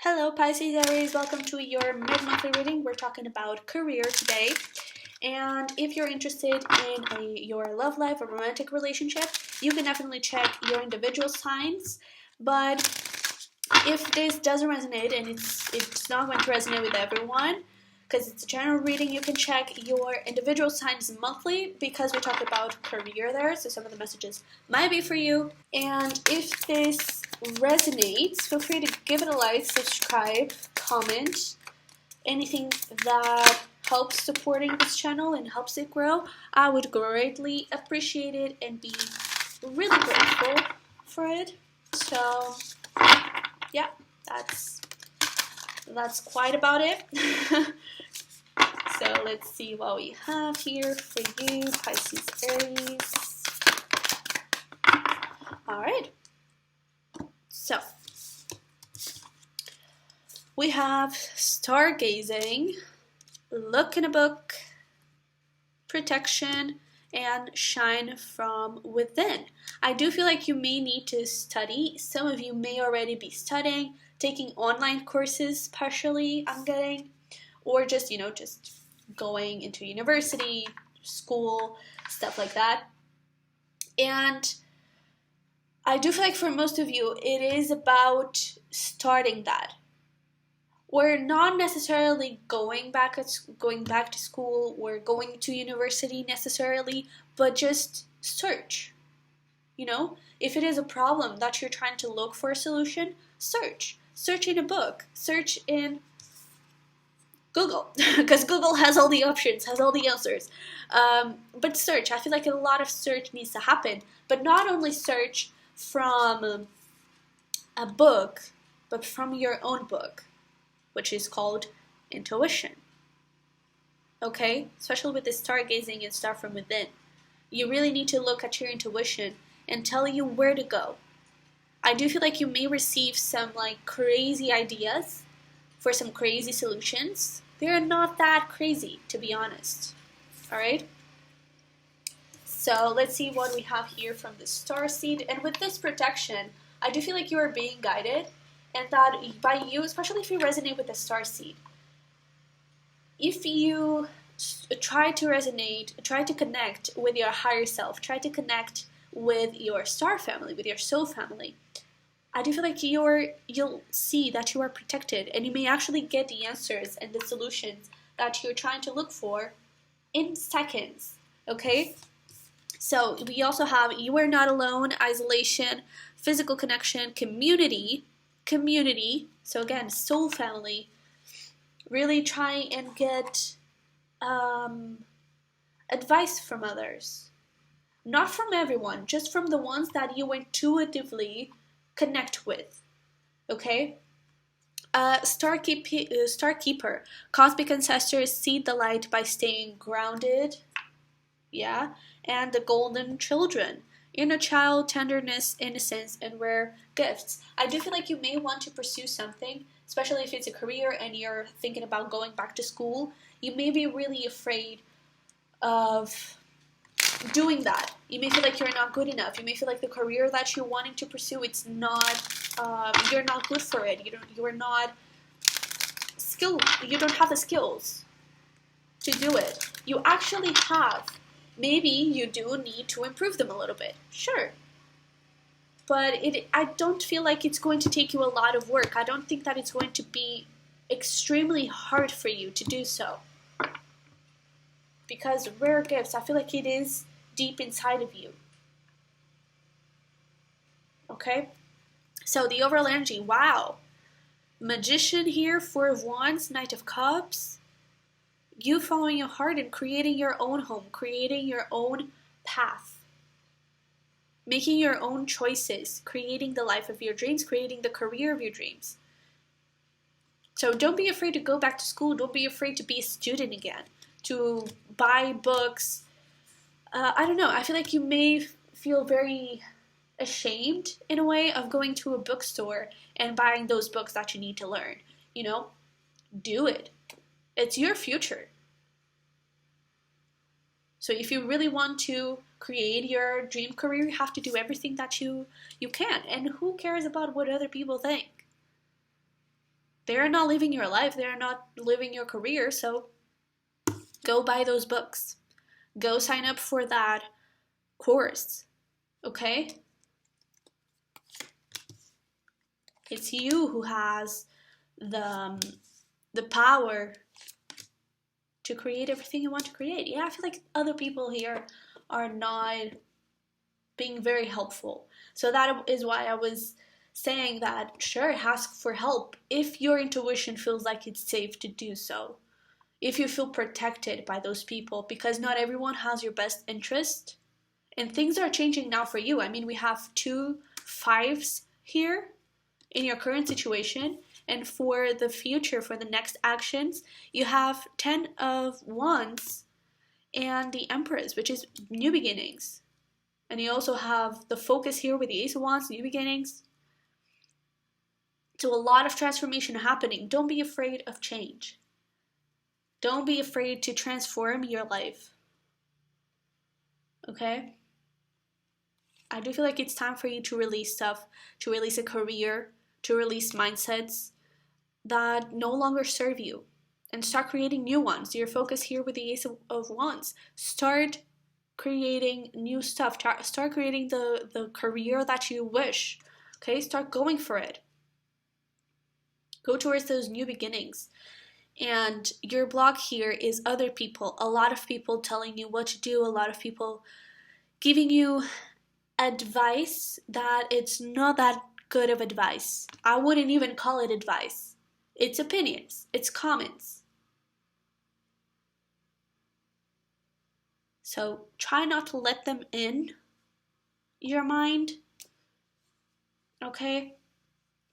Hello Pisces-Aries, welcome to your mid-monthly reading. We're talking about career today. And if you're interested in your love life or romantic relationship, you can definitely check your individual signs. But if this doesn't resonate, and it's not going to resonate with everyone, because it's a general reading, you can check your individual signs monthly because we talk about career there, so some of the messages might be for you. And if this resonates, feel free to give it a like, subscribe, comment, anything that helps supporting this channel and helps it grow. I would greatly appreciate it and be really grateful for it. So yeah, that's quite about it. So let's see what we have here for you, Pisces-Aries. Alright, so we have stargazing, look in a book, protection, and shine from within. I do feel like you may need to study. Some of you may already be studying, taking online courses partially, I'm getting, or just, just going into university, school, stuff like that. And I do feel like for most of you, it is about starting that. We're not necessarily going back to school or going to university necessarily, but just search. If it is a problem that you're trying to look for a solution, search. Search in a book. Search in Google, because Google has all the options, has all the answers. But search. I feel like a lot of search needs to happen, but not only search from a book, but from your own book, which is called intuition. Okay? Especially with this stargazing and start from within. You really need to look at your intuition and tell you where to go. I do feel like you may receive some crazy ideas for some crazy solutions. They're not that crazy, to be honest. Alright? So let's see what we have here from the starseed. And with this protection, I do feel like you are being guided, and that by you, especially if you resonate with the starseed, if you try to resonate, try to connect with your higher self, try to connect with your star family, with your soul family, I do feel like you'll see that you are protected, and you may actually get the answers and the solutions that you're trying to look for in seconds, okay? So we also have you are not alone, isolation, physical connection, community, so again, soul family. Really try and get advice from others. Not from everyone, just from the ones that you intuitively connect with, okay? Starkeeper, cosmic ancestors seed the light by staying grounded, yeah, and the golden children, inner child, tenderness, innocence, and rare gifts. I do feel like you may want to pursue something, especially if it's a career and you're thinking about going back to school. You may be really afraid of doing that. You may feel like you're not good enough. You may feel like the career that you're wanting to pursue, it's not, you're not good for it. You don't have the skills to do it. You actually have. Maybe you do need to improve them a little bit. Sure. But I don't feel like it's going to take you a lot of work. I don't think that it's going to be extremely hard for you to do so. Because rare gifts, I feel like it is deep inside of you. Okay? So the overall energy, wow. Magician here, Four of Wands, Knight of Cups. You following your heart and creating your own home, creating your own path. Making your own choices, creating the life of your dreams, creating the career of your dreams. So don't be afraid to go back to school. Don't be afraid to be a student again. To buy books. I don't know. I feel like you may feel very ashamed in a way of going to a bookstore and buying those books that you need to learn. Do it. It's your future. So if you really want to create your dream career, you have to do everything that you can. And who cares about what other people think? They're not living your life. They're not living your career. So go buy those books. Go sign up for that course. Okay? It's you who has the power to create everything you want to create. Yeah, I feel like other people here are not being very helpful. So that is why I was saying that, sure, ask for help if your intuition feels like it's safe to do so. If you feel protected by those people, because not everyone has your best interest. And things are changing now for you. I mean, we have 2 5s here in your current situation. And for the future, for the next actions, you have 10 of Wands and the Empress, which is new beginnings. And you also have the focus here with the Ace of Wands, new beginnings. So a lot of transformation happening. Don't be afraid of change. Don't be afraid to transform your life. Okay? I do feel like it's time for you to release stuff, to release a career, to release mindsets that no longer serve you, and start creating new ones. Your focus here with the Ace of Wands. Start creating new stuff. Start creating the career that you wish. Okay? Start going for it. Go towards those new beginnings. And your block here is other people. A lot of people telling you what to do. A lot of people giving you advice that it's not that good of advice. I wouldn't even call it advice. It's opinions. It's comments. So try not to let them in your mind. Okay?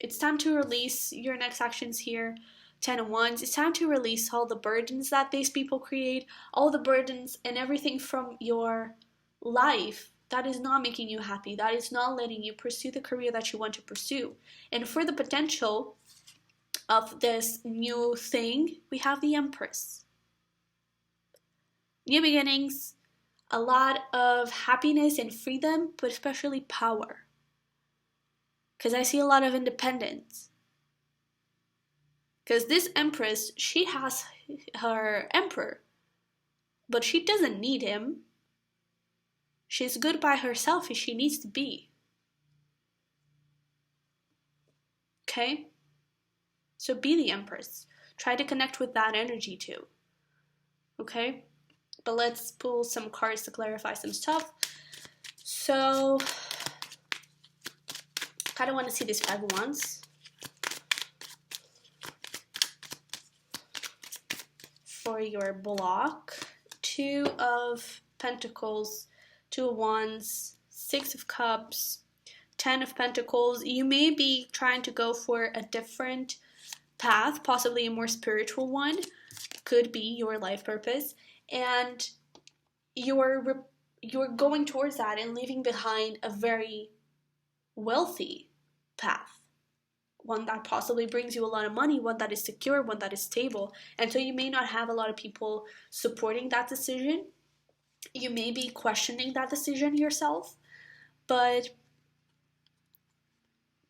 It's time to release your next actions here. 10 of Wands. It's time to release all the burdens that these people create. All the burdens and everything from your life that is not making you happy. That is not letting you pursue the career that you want to pursue. And for the potential of this new thing, we have the Empress. New beginnings, a lot of happiness and freedom, but especially power. Because I see a lot of independence. Because this Empress, she has her Emperor, but she doesn't need him. She's good by herself if she needs to be. Okay? So be the Empress. Try to connect with that energy too. Okay? But let's pull some cards to clarify some stuff. So, kind of want to see this 5 of Wands. For your block. 2 of Pentacles, 2 of Wands, 6 of Cups, 10 of Pentacles. You may be trying to go for a different path, possibly a more spiritual one. Could be your life purpose. And you're going towards that and leaving behind a very wealthy path. One that possibly brings you a lot of money, one that is secure, one that is stable. And so you may not have a lot of people supporting that decision. You may be questioning that decision yourself, but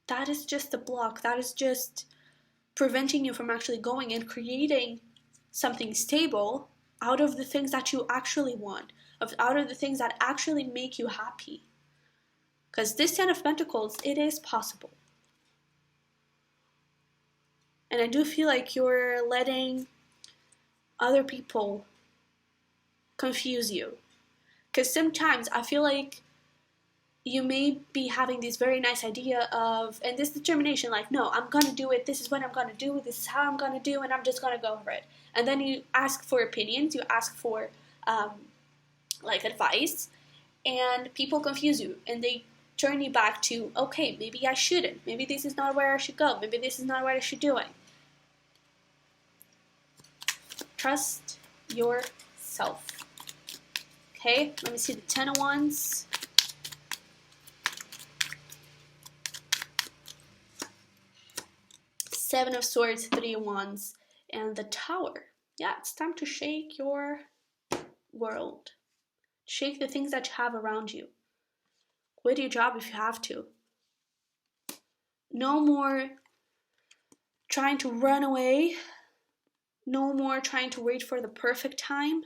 that is just a block. That is just preventing you from actually going and creating something stable out of the things that you actually want, out of the things that actually make you happy. Because this 10 of Pentacles, it is possible. And I do feel like you're letting other people confuse you. Because sometimes I feel like you may be having this very nice idea of, and this determination, like, no, I'm going to do it. This is what I'm going to do. This is how I'm going to do, and I'm just going to go for it. And then you ask for opinions. You ask for, advice. And people confuse you. And they turn you back to, okay, maybe I shouldn't. Maybe this is not where I should go. Maybe this is not what I should do. Trust yourself. Okay, let me see the 10 of Wands. Seven of Swords, 3 of Wands, and the Tower. Yeah, it's time to shake your world. Shake the things that you have around you. Quit your job if you have to. No more trying to run away. No more trying to wait for the perfect time.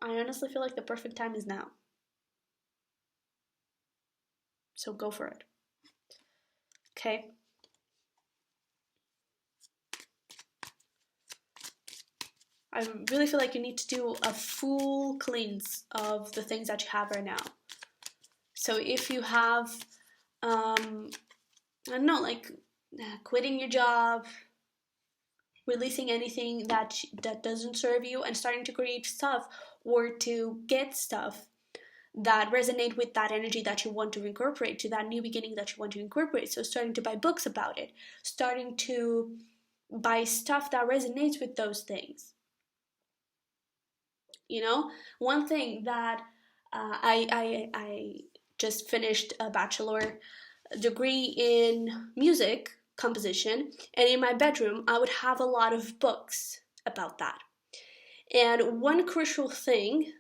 I honestly feel like the perfect time is now. So go for it. Okay. I really feel like you need to do a full cleanse of the things that you have right now. So if you have, I don't know, like quitting your job, releasing anything that doesn't serve you, and starting to create stuff or to get stuff that resonate with that energy that you want to incorporate, to that new beginning that you want to incorporate. So starting to buy books about it, starting to buy stuff that resonates with those things. You know, one thing that I just finished a bachelor degree in music composition, and in my bedroom I would have a lot of books about that. And one crucial thing,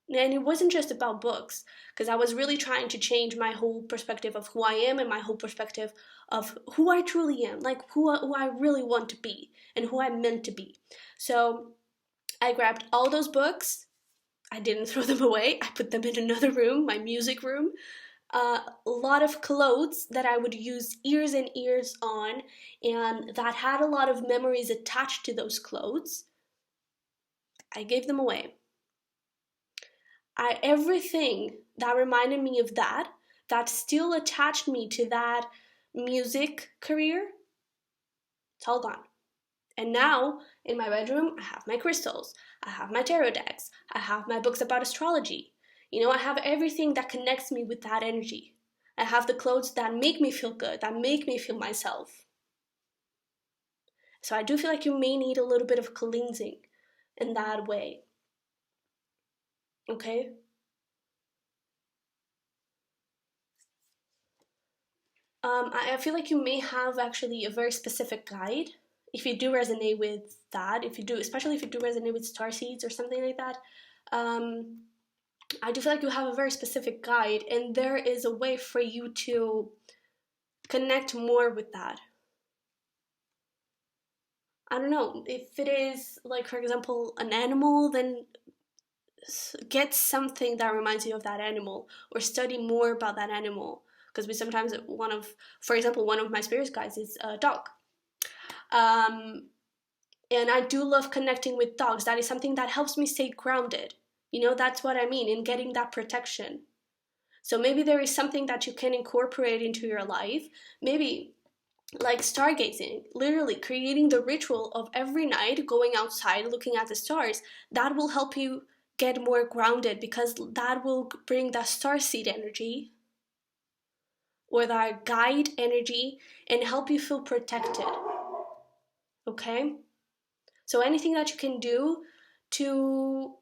and it wasn't just about books, because I was really trying to change my whole perspective of who I am and my whole perspective of who I truly am, like who I really want to be and who I'm meant to be. So I grabbed all those books. I didn't throw them away. I put them in another room, my music room. A lot of clothes that I would use years and years on, and that had a lot of memories attached to those clothes. I gave them away. Everything that reminded me of that still attached me to that music career, it's all gone. And now, in my bedroom, I have my crystals, I have my tarot decks, I have my books about astrology. You know, I have everything that connects me with that energy. I have the clothes that make me feel good, that make me feel myself. So I do feel like you may need a little bit of cleansing in that way. Okay? I feel like you may have actually a very specific guide. If you do resonate with that, especially if you do resonate with star seeds or something like that, I do feel like you have a very specific guide, and there is a way for you to connect more with that. I don't know, if it is, like, for example, an animal, then get something that reminds you of that animal, or study more about that animal. Because we sometimes, for example, one of my spirit guides is a dog. And I do love connecting with dogs. That is something that helps me stay grounded. You know, that's what I mean, in getting that protection. So maybe there is something that you can incorporate into your life. Maybe like stargazing, literally creating the ritual of every night going outside, looking at the stars. That will help you get more grounded, because that will bring that starseed energy or that guide energy and help you feel protected. Okay? So anything that you can do to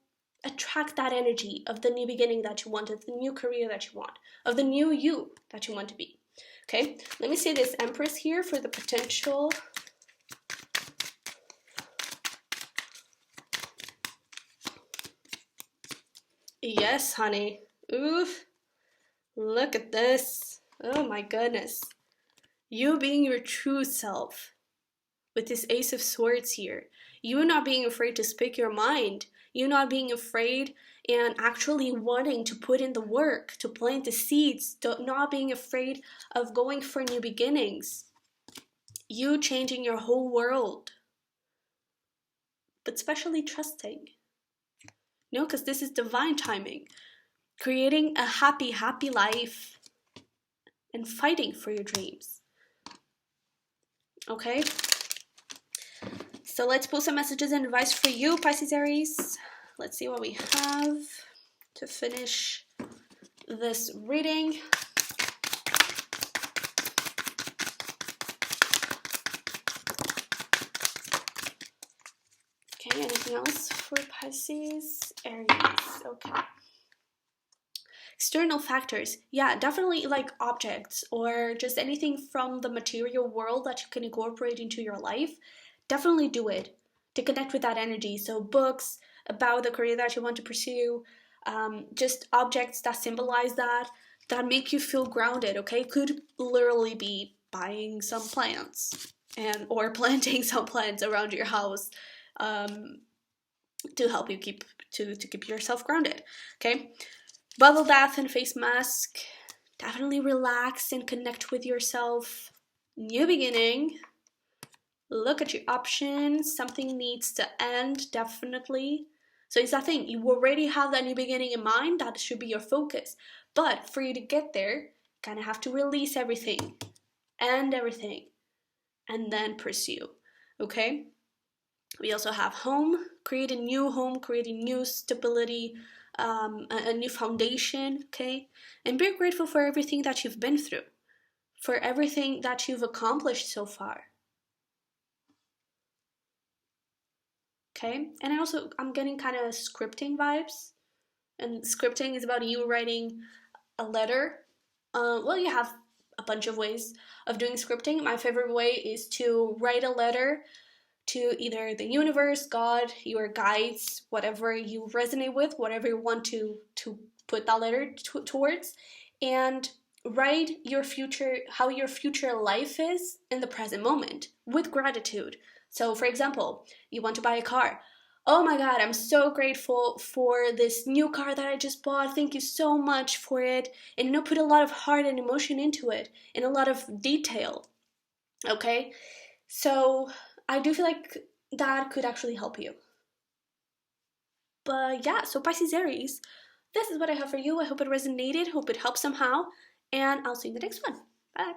attract that energy of the new beginning that you want, of the new career that you want, of the new you that you want to be. Okay, let me see this Empress here for the potential. Yes, honey. Oof. Look at this. Oh my goodness. You being your true self. With this Ace of Swords here. You not being afraid to speak your mind. You not being afraid and actually wanting to put in the work, to plant the seeds, not being afraid of going for new beginnings. You changing your whole world. But especially trusting. No, because this is divine timing. Creating a happy, happy life and fighting for your dreams. Okay? So let's pull some messages and advice for you, Pisces Aries. Let's see what we have to finish this reading. Okay, anything else for Pisces Aries? Okay. External factors. Yeah, definitely like objects or just anything from the material world that you can incorporate into your life. Definitely do it to connect with that energy. So books about the career that you want to pursue, just objects that symbolize that make you feel grounded, okay? Could literally be buying some plants. and or planting some plants around your house to help you keep yourself grounded. Okay, bubble bath and face mask. Definitely relax and connect with yourself. New beginning. Look at your options. Something needs to end, definitely. So it's that thing. You already have that new beginning in mind. That should be your focus. But for you to get there, you kind of have to release everything, end everything, and then pursue. Okay? We also have home. Create a new home, create a new stability, a new foundation. Okay? And be grateful for everything that you've been through, for everything that you've accomplished so far. Okay, and I'm getting kind of scripting vibes, and scripting is about you writing a letter. Well, you have a bunch of ways of doing scripting. My favorite way is to write a letter to either the universe, God, your guides, whatever you resonate with, whatever you want to put that letter towards, and write your future, how your future life is in the present moment with gratitude. So, for example, you want to buy a car. Oh my God, I'm so grateful for this new car that I just bought. Thank you so much for it. And put a lot of heart and emotion into it, and a lot of detail. Okay? So I do feel like that could actually help you. But yeah, so Pisces Aries, this is what I have for you. I hope it resonated, hope it helped somehow, and I'll see you in the next one. Bye.